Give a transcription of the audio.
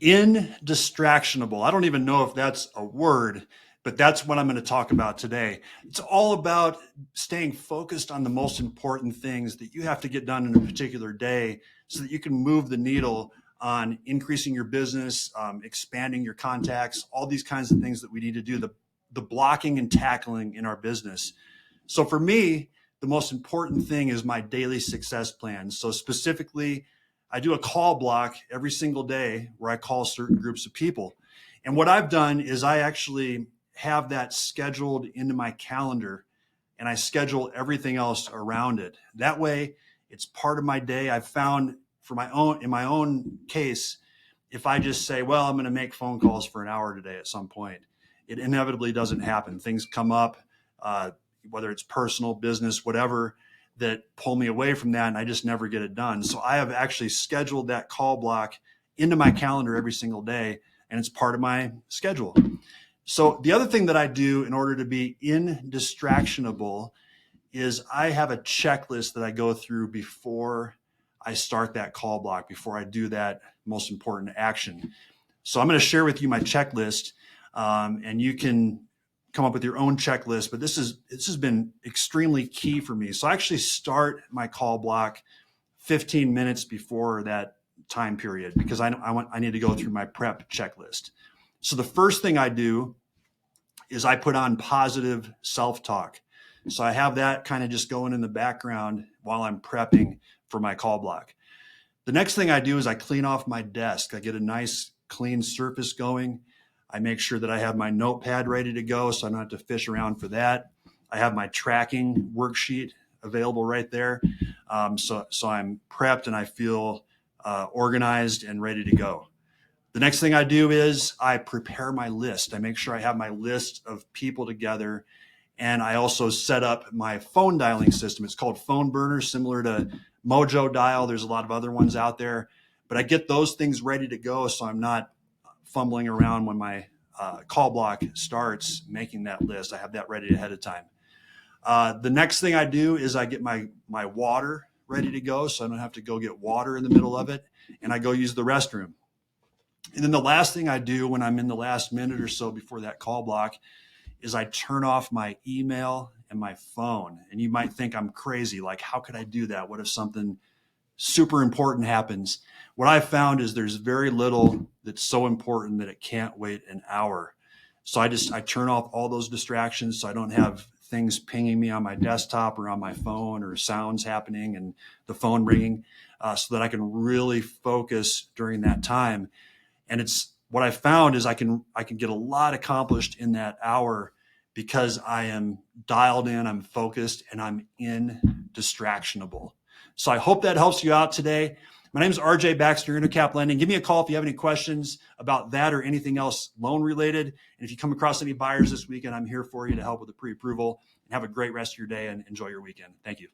Indistractionable. I don't even know if that's a word, but that's what I'm going to talk about today. It's all about staying focused on the most important things that you have to get done in a particular day so that you can move the needle on increasing your business, expanding your contacts, all these kinds of things that we need to do, the blocking and tackling in our business. So for me, the most important thing is my daily success plan. So specifically, I do a call block every single day where I call certain groups of people. And what I've done is I actually have that scheduled into my calendar, and I schedule everything else around it. That way it's part of my day. I've found in my own case, if I just say, well, I'm going to make phone calls for an hour today at some point, it inevitably doesn't happen. Things come up, whether it's personal, business, whatever, that pull me away from that, and I just never get it done. So I have actually scheduled that call block into my calendar every single day, and it's part of my schedule. So the other thing that I do in order to be indistractionable is I have a checklist that I go through before I start that call block, before I do that most important action. So I'm going to share with you my checklist, and you can come up with your own checklist, but this has been extremely key for me. So I actually start my call block 15 minutes before that time period because I need to go through my prep checklist. So the first thing I do is I put on positive self-talk. So I have that kind of just going in the background while I'm prepping for my call block. The next thing I do is I clean off my desk. I get a nice clean surface going. I make sure that I have my notepad ready to go so I don't have to fish around for that. I have my tracking worksheet available right there. So I'm prepped and I feel organized and ready to go. The next thing I do is I prepare my list. I make sure I have my list of people together, and I also set up my phone dialing system. It's called Phone Burner, similar to Mojo Dial. There's a lot of other ones out there, but I get those things ready to go so I'm not fumbling around when my call block starts making that list. I have that ready ahead of time. The next thing I do is I get my water ready to go so I don't have to go get water in the middle of it, and I go use the restroom. And then the last thing I do when I'm in the last minute or so before that call block is I turn off my email and my phone. And you might think I'm crazy. Like, how could I do that? What if something super important happens? What I've found is there's very little that's so important that it can't wait an hour. So I turn off all those distractions so I don't have things pinging me on my desktop or on my phone or sounds happening and the phone ringing, so that I can really focus during that time. And it's what I found is I can get a lot accomplished in that hour because I am dialed in, I'm focused, and I'm indistractionable. So I hope that helps you out today. My name is RJ Baxter, Intercap Lending. Give me a call if you have any questions about that or anything else loan related. And if you come across any buyers this weekend, I'm here for you to help with the pre-approval. And have a great rest of your day and enjoy your weekend. Thank you.